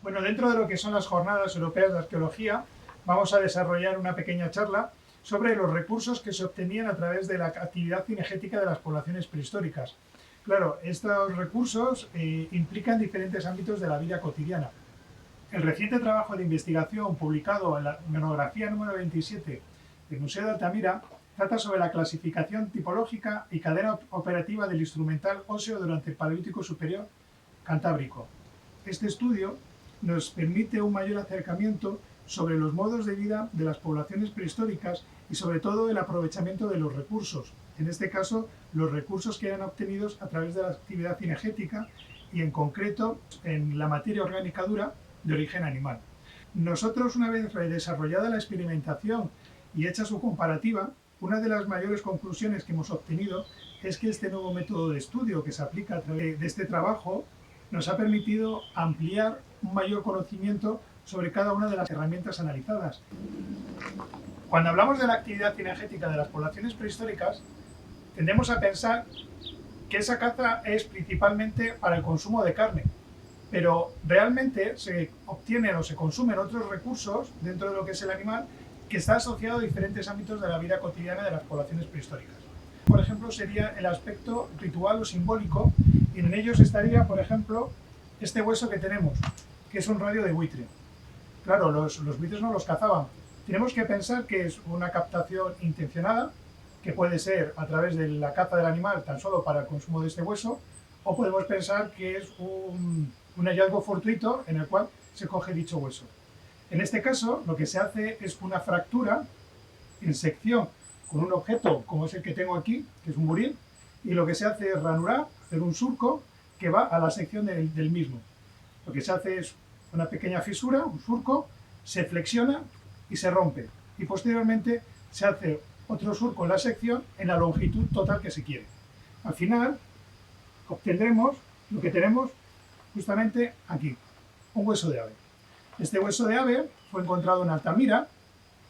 Bueno, dentro de lo que son las Jornadas Europeas de Arqueología, vamos a desarrollar una pequeña charla sobre los recursos que se obtenían a través de la actividad cinegética de las poblaciones prehistóricas. Claro, estos recursos implican diferentes ámbitos de la vida cotidiana. El reciente trabajo de investigación publicado en la monografía número 27 del Museo de Altamira trata sobre la clasificación tipológica y cadena operativa del instrumental óseo durante el Paleolítico Superior Cantábrico. Este estudio nos permite un mayor acercamiento sobre los modos de vida de las poblaciones prehistóricas y sobre todo el aprovechamiento de los recursos, en este caso los recursos que eran obtenidos a través de la actividad cinegética y en concreto en la materia orgánica dura de origen animal. Nosotros, una vez desarrollada la experimentación y hecha su comparativa, una de las mayores conclusiones que hemos obtenido es que este nuevo método de estudio que se aplica a través de este trabajo nos ha permitido ampliar un mayor conocimiento sobre cada una de las herramientas analizadas. Cuando hablamos de la actividad cinegética de las poblaciones prehistóricas, tendemos a pensar que esa caza es principalmente para el consumo de carne, pero realmente se obtienen o se consumen otros recursos dentro de lo que es el animal que está asociado a diferentes ámbitos de la vida cotidiana de las poblaciones prehistóricas. Por ejemplo, sería el aspecto ritual o simbólico, y en ellos estaría, por ejemplo, este hueso que tenemos, que es un radio de buitre. Claro, los buitres no los cazaban. Tenemos que pensar que es una captación intencionada, que puede ser a través de la caza del animal tan solo para el consumo de este hueso, o podemos pensar que es un hallazgo fortuito en el cual se coge dicho hueso. En este caso, lo que se hace es una fractura en sección con un objeto como es el que tengo aquí, que es un buril, y lo que se hace es ranurar, hacer un surco que va a la sección del mismo. Lo que se hace es una pequeña fisura, un surco, se flexiona y se rompe. Y posteriormente se hace otro surco en la sección en la longitud total que se quiere. Al final obtendremos lo que tenemos justamente aquí, un hueso de ave. Este hueso de ave fue encontrado en Altamira,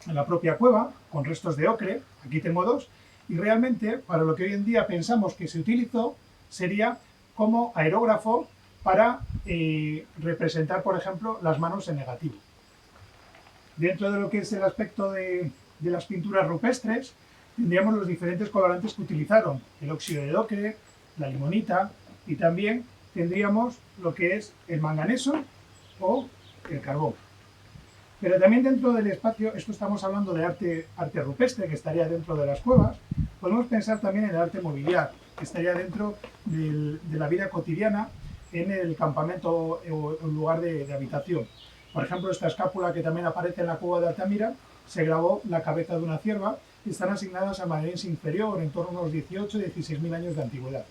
en la propia cueva, con restos de ocre, aquí tengo dos, y realmente para lo que hoy en día pensamos que se utilizó sería como aerógrafo para representar, por ejemplo, las manos en negativo. Dentro de lo que es el aspecto de las pinturas rupestres, tendríamos los diferentes colorantes que utilizaron, el óxido de ocre, la limonita, y también tendríamos lo que es el manganeso o el carbón. Pero también dentro del espacio, esto estamos hablando de arte rupestre, que estaría dentro de las cuevas, podemos pensar también en el arte mobiliar, que estaría dentro de la vida cotidiana en el campamento o el lugar de habitación. Por ejemplo, esta escápula que también aparece en la cueva de Altamira, se grabó la cabeza de una cierva y están asignadas a maderense inferior en torno a unos 18-16.000 años de antigüedad.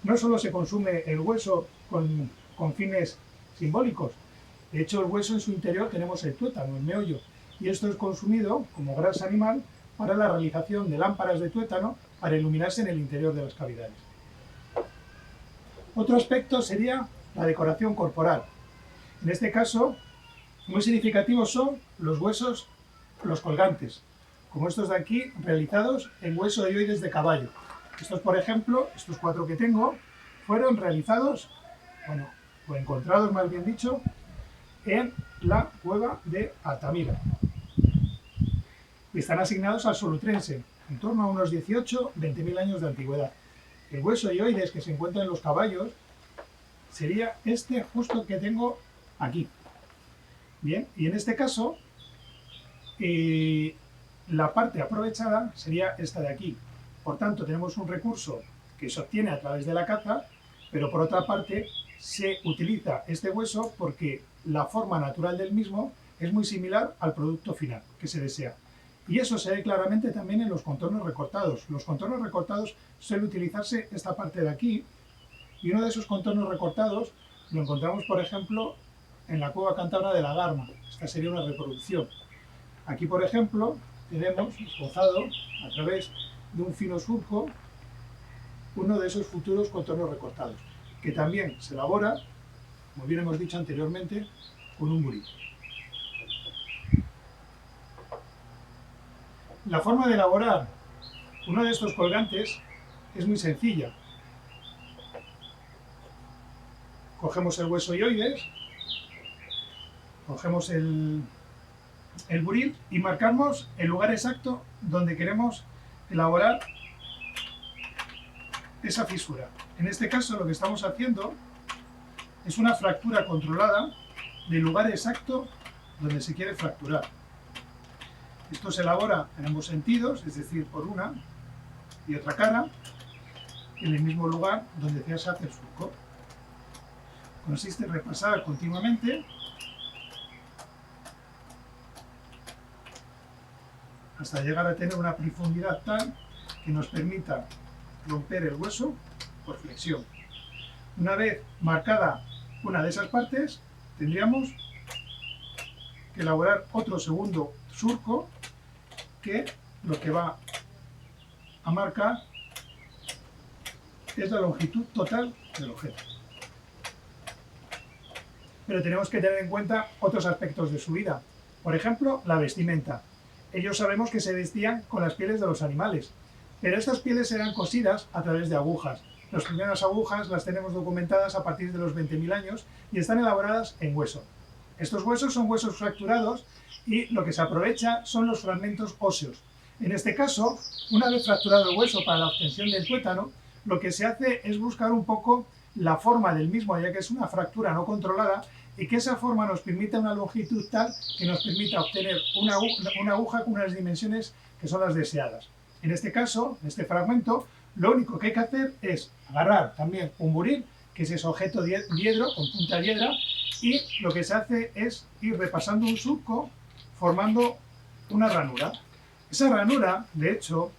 No solo se consume el hueso con fines simbólicos. De hecho, el hueso en su interior tenemos el tuétano, el meollo, y esto es consumido como grasa animal para la realización de lámparas de tuétano para iluminarse en el interior de las cavidades. Otro aspecto sería la decoración corporal. En este caso, muy significativos son los huesos, los colgantes, como estos de aquí, realizados en hueso de oides de caballo. Estos, por ejemplo, estos 4 que tengo, fueron realizados, o encontrados más bien dicho, en la cueva de Altamira. Y están asignados al solutrense, en torno a unos 18-20.000 años de antigüedad. El hueso dioides que se encuentra en los caballos sería este justo que tengo aquí. Bien, y en este caso, la parte aprovechada sería esta de aquí. Por tanto, tenemos un recurso que se obtiene a través de la caza, pero por otra parte se utiliza este hueso porque la forma natural del mismo es muy similar al producto final que se desea. Y eso se ve claramente también en los contornos recortados. Los contornos recortados suele utilizarse esta parte de aquí, y uno de esos contornos recortados lo encontramos, por ejemplo, en la cueva cántabra de la Garma. Esta sería una reproducción. Aquí, por ejemplo, tenemos esbozado a través de un fino surco uno de esos futuros contornos recortados, que también se elabora, como bien hemos dicho anteriormente, con un buril. La forma de elaborar uno de estos colgantes es muy sencilla. Cogemos el hueso dioides, Cogemos el buril y marcamos el lugar exacto donde queremos elaborar esa fisura. En este caso lo que estamos haciendo es una fractura controlada del lugar exacto donde se quiere fracturar. Esto se elabora en ambos sentidos, es decir, por una y otra cara, en el mismo lugar donde se hace el surco. Consiste en repasar continuamente hasta llegar a tener una profundidad tal que nos permita romper el hueso por flexión. Una vez marcada una de esas partes, tendríamos que elaborar otro segundo surco que lo que va a marcar es la longitud total del objeto. Pero tenemos que tener en cuenta otros aspectos de su vida. Por ejemplo, la vestimenta. Ellos sabemos que se vestían con las pieles de los animales, pero estas pieles eran cosidas a través de agujas. Las primeras agujas las tenemos documentadas a partir de los 20.000 años y están elaboradas en hueso. Estos huesos son huesos fracturados y lo que se aprovecha son los fragmentos óseos. En este caso, una vez fracturado el hueso para la obtención del tuétano, lo que se hace es buscar un poco la forma del mismo, ya que es una fractura no controlada, y que esa forma nos permita una longitud tal que nos permita obtener una aguja con unas dimensiones que son las deseadas. En este caso, en este fragmento, lo único que hay que hacer es agarrar también un buril, que es ese objeto diedro, con punta diedra, y lo que se hace es ir repasando un surco formando una ranura. Esa ranura, de hecho,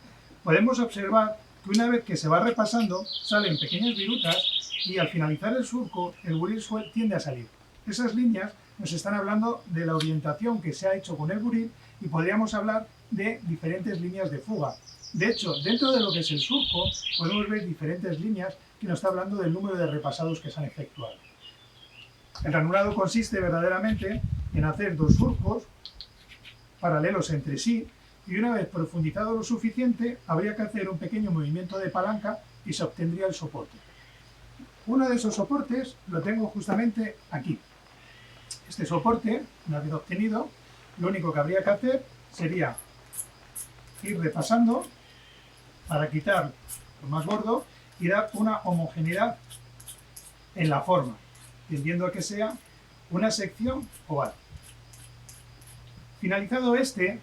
podemos observar que una vez que se va repasando, salen pequeñas virutas y al finalizar el surco, el buril tiende a salir. Esas líneas nos están hablando de la orientación que se ha hecho con el buril y podríamos hablar de diferentes líneas de fuga. De hecho, dentro de lo que es el surco, podemos ver diferentes líneas que nos está hablando del número de repasados que se han efectuado. El ranurado consiste verdaderamente en hacer dos surcos paralelos entre sí y una vez profundizado lo suficiente, habría que hacer un pequeño movimiento de palanca y se obtendría el soporte. Uno de esos soportes lo tengo justamente aquí. Este soporte, una vez obtenido, lo único que habría que hacer sería ir repasando para quitar lo más gordo y dar una homogeneidad en la forma, tendiendo a que sea una sección oval. Finalizado el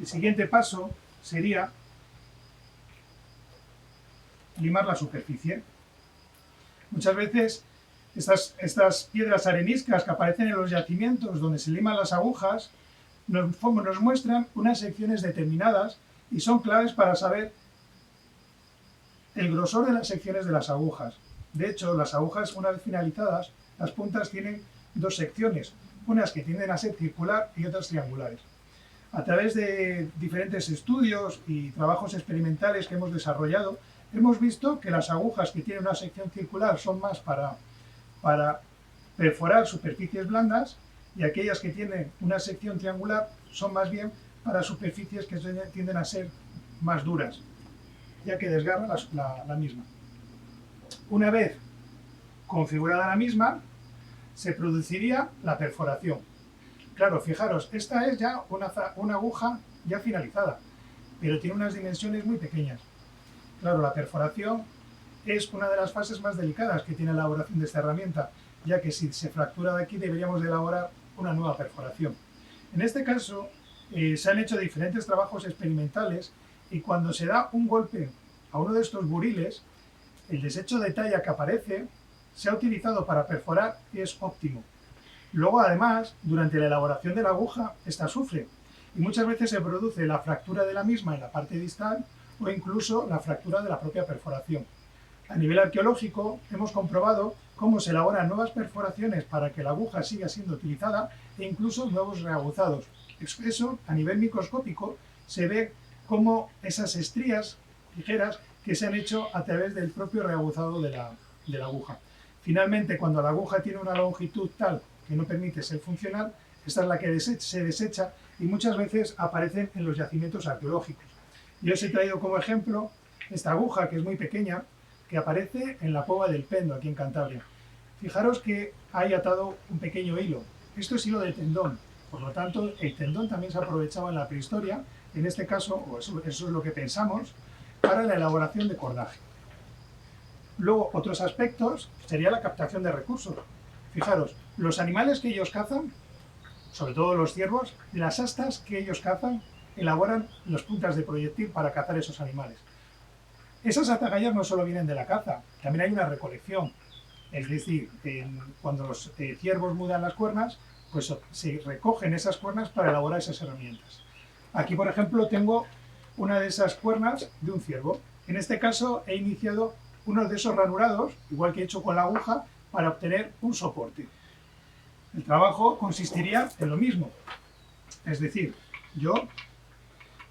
siguiente paso sería limar la superficie. Muchas veces estas piedras areniscas que aparecen en los yacimientos donde se liman las agujas nos muestran unas secciones determinadas y son claves para saber el grosor de las secciones de las agujas. De hecho, las agujas, una vez finalizadas, las puntas tienen dos secciones, unas que tienden a ser circular y otras triangulares. A través de diferentes estudios y trabajos experimentales que hemos desarrollado, hemos visto que las agujas que tienen una sección circular son más para perforar superficies blandas y aquellas que tienen una sección triangular son más bien para superficies que tienden a ser más duras, ya que desgarran la misma. Una vez configurada la misma, se produciría la perforación. Claro, fijaros, esta es ya una aguja ya finalizada, pero tiene unas dimensiones muy pequeñas. Claro, la perforación es una de las fases más delicadas que tiene la elaboración de esta herramienta, ya que si se fractura de aquí deberíamos de elaborar una nueva perforación. En este caso, se han hecho diferentes trabajos experimentales y cuando se da un golpe a uno de estos buriles, el desecho de talla que aparece se ha utilizado para perforar y es óptimo. Luego, además, durante la elaboración de la aguja, esta sufre y muchas veces se produce la fractura de la misma en la parte distal o incluso la fractura de la propia perforación. A nivel arqueológico, hemos comprobado cómo se elaboran nuevas perforaciones para que la aguja siga siendo utilizada e incluso nuevos reaguzados. Eso, a nivel microscópico, se ve como esas estrías ligeras que se han hecho a través del propio reaguzado de la aguja. Finalmente, cuando la aguja tiene una longitud tal que no permite ser funcional, esta es la que se desecha y muchas veces aparecen en los yacimientos arqueológicos. Yo os he traído como ejemplo esta aguja, que es muy pequeña, que aparece en la Cova del Pendo, aquí en Cantabria. Fijaros que hay atado un pequeño hilo. Esto es hilo de tendón, por lo tanto el tendón también se aprovechaba en la prehistoria, en este caso, o eso es lo que pensamos, para la elaboración de cordaje. Luego, otros aspectos sería la captación de recursos. Fijaros, los animales que ellos cazan, sobre todo los ciervos, de las astas que ellos cazan, elaboran las puntas de proyectil para cazar esos animales. Esas atagallas no solo vienen de la caza, también hay una recolección. Es decir, cuando los ciervos mudan las cuernas, pues se recogen esas cuernas para elaborar esas herramientas. Aquí, por ejemplo, tengo una de esas cuernas de un ciervo. En este caso he iniciado uno de esos ranurados, igual que he hecho con la aguja, para obtener un soporte. El trabajo consistiría en lo mismo. Es decir, yo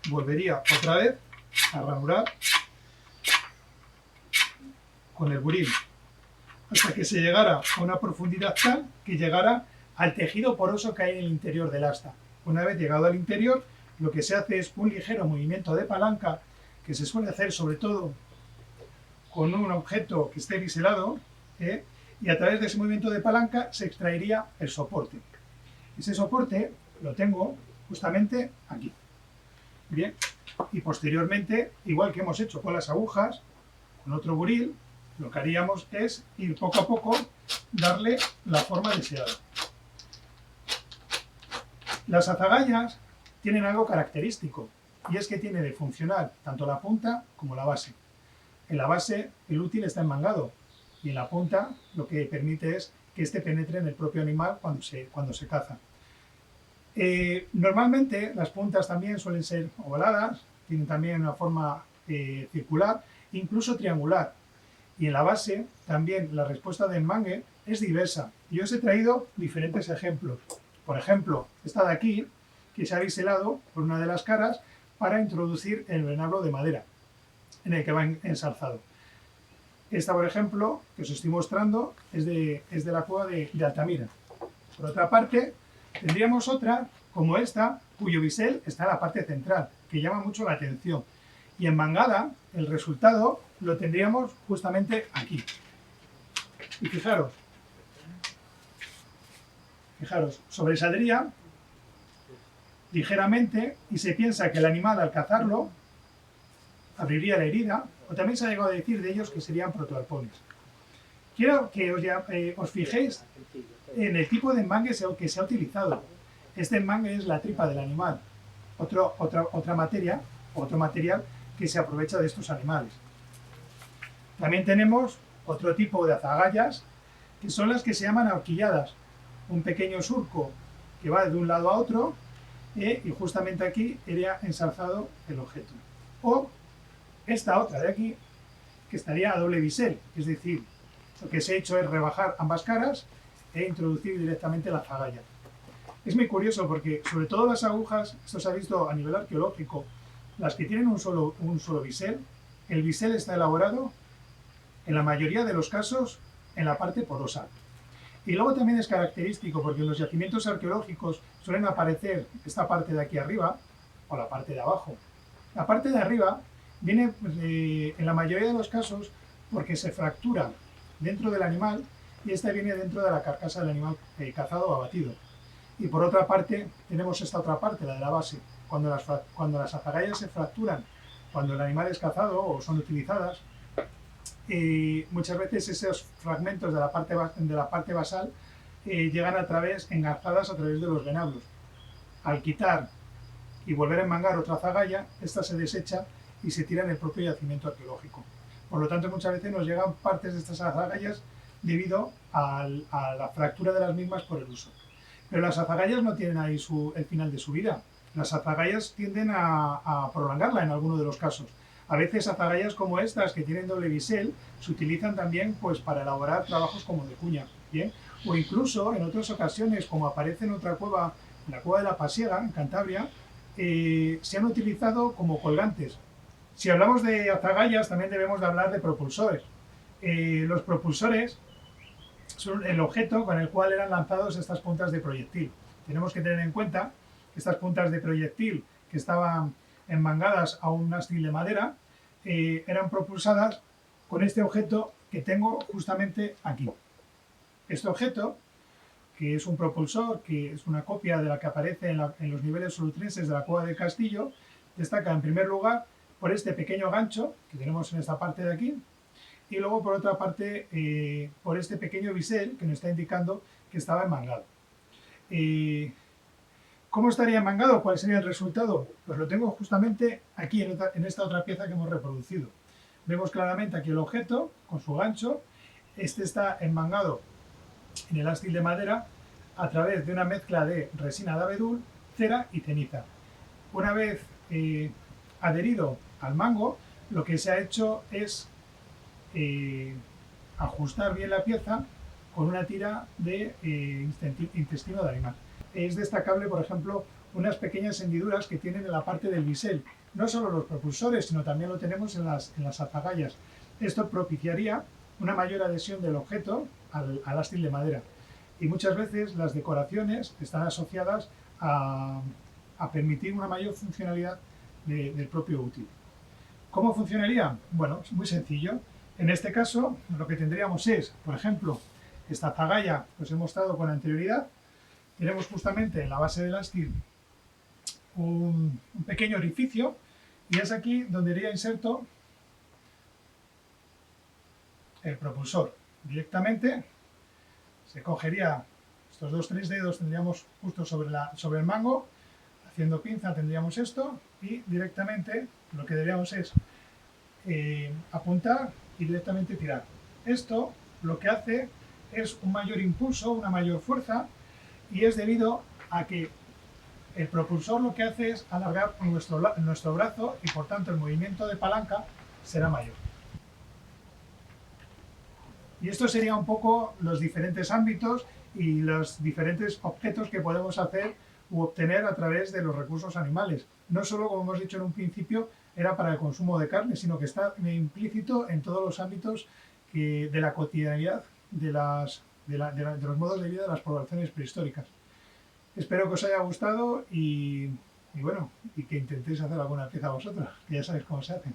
volvería otra vez a ranurar con el buril hasta que se llegara a una profundidad tal que llegara al tejido poroso que hay en el interior del asta. Una vez llegado al interior, lo que se hace es un ligero movimiento de palanca que se suele hacer sobre todo con un objeto que esté biselado, y a través de ese movimiento de palanca se extraería el soporte. Ese soporte lo tengo justamente aquí. Bien, y posteriormente, igual que hemos hecho con las agujas, con otro buril, lo que haríamos es ir poco a poco, darle la forma deseada. Las azagallas tienen algo característico, y es que tiene de funcional tanto la punta como la base. En la base el útil está enmangado, y en la punta lo que permite es que éste penetre en el propio animal cuando se caza. Normalmente las puntas también suelen ser ovaladas, tienen también una forma circular, incluso triangular. Y en la base también la respuesta de enmangue es diversa. Yo os he traído diferentes ejemplos. Por ejemplo, esta de aquí, que se ha biselado por una de las caras para introducir el venablo de madera en el que va ensalzado. Esta, por ejemplo, que os estoy mostrando, es de la cueva de Altamira. Por otra parte, tendríamos otra, como esta, cuyo bisel está en la parte central, que llama mucho la atención. Y enmangada, el resultado lo tendríamos justamente aquí. Y fijaros, sobresaldría ligeramente y se piensa que el animal al cazarlo abriría la herida, o también se ha llegado a decir de ellos que serían protoarpones. Quiero que os fijéis en el tipo de enmangue que se ha utilizado. Este enmangue es la tripa del animal, otra materia, otro material que se aprovecha de estos animales. También tenemos otro tipo de azagallas, que son las que se llaman ahorquilladas. Un pequeño surco que va de un lado a otro, y justamente aquí iría ensalzado el objeto. O esta otra de aquí, que estaría a doble bisel, es decir, lo que se ha hecho es rebajar ambas caras e introducir directamente la azagaya. Es muy curioso porque, sobre todo las agujas, esto se ha visto a nivel arqueológico, las que tienen un solo bisel, el bisel está elaborado, en la mayoría de los casos, en la parte porosa. Y luego también es característico porque en los yacimientos arqueológicos suelen aparecer esta parte de aquí arriba o la parte de abajo. La parte de arriba viene, en la mayoría de los casos, porque se fractura dentro del animal y esta viene dentro de la carcasa del animal cazado o abatido. Y por otra parte, tenemos esta otra parte, la de la base. Cuando las azagallas se fracturan, cuando el animal es cazado o son utilizadas, muchas veces esos fragmentos de la parte basal llegan engarzadas a través de los venablos. Al quitar y volver a enmangar otra azagalla, esta se desecha y se tira en el propio yacimiento arqueológico. Por lo tanto, muchas veces nos llegan partes de estas azagallas debido a la fractura de las mismas por el uso. Pero las azagallas no tienen ahí el final de su vida. Las azagallas tienden a prolongarla en algunos de los casos. A veces azagallas como estas, que tienen doble bisel, se utilizan también pues, para elaborar trabajos como de cuña. ¿Bien? O incluso en otras ocasiones, como aparece en otra cueva, en la cueva de la Pasiega, en Cantabria, se han utilizado como colgantes. Si hablamos de azagallas, también debemos de hablar de propulsores. Los propulsores son el objeto con el cual eran lanzados estas puntas de proyectil. Tenemos que tener en cuenta que estas puntas de proyectil que estaban enmangadas a un mástil de madera eran propulsadas con este objeto que tengo justamente aquí. Este objeto, que es un propulsor, que es una copia de la que aparece en los niveles solutrenses de la Cueva del Castillo. Destaca en primer lugar por este pequeño gancho que tenemos en esta parte de aquí, y luego por otra parte por este pequeño bisel que nos está indicando que estaba enmangado. ¿Cómo estaría enmangado? ¿Cuál sería el resultado? Pues lo tengo justamente aquí en esta otra pieza que hemos reproducido. Vemos claramente aquí el objeto con su gancho. Este está enmangado en el ástil de madera a través de una mezcla de resina de abedul, cera y ceniza. Una vez adherido al mango, lo que se ha hecho es ajustar bien la pieza con una tira de intestino de animal. Es destacable, por ejemplo, unas pequeñas hendiduras que tienen en la parte del bisel. No solo los propulsores, sino también lo tenemos en las azagallas. Esto propiciaría una mayor adhesión del objeto al ástil de madera. Y muchas veces las decoraciones están asociadas a permitir una mayor funcionalidad del propio útil. ¿Cómo funcionaría? Bueno, es muy sencillo. En este caso, lo que tendríamos es, por ejemplo, esta azagaya que os he mostrado con anterioridad. Tenemos justamente en la base del ástil un pequeño orificio, y es aquí donde iría inserto el propulsor. Directamente se cogería estos 2-3 dedos, tendríamos justo sobre el mango, haciendo pinza tendríamos esto, y directamente lo que deberíamos es apuntar y directamente tirar. Esto lo que hace es un mayor impulso, una mayor fuerza, y es debido a que el propulsor lo que hace es alargar nuestro brazo, y por tanto el movimiento de palanca será mayor. Y esto sería un poco los diferentes ámbitos y los diferentes objetos que podemos hacer u obtener a través de los recursos animales. No solo, como hemos dicho en un principio, era para el consumo de carne, sino que está implícito en todos los ámbitos de la cotidianidad de los modos de vida de las poblaciones prehistóricas. Espero que os haya gustado y bueno, y que intentéis hacer alguna pieza vosotros, que ya sabéis cómo se hacen.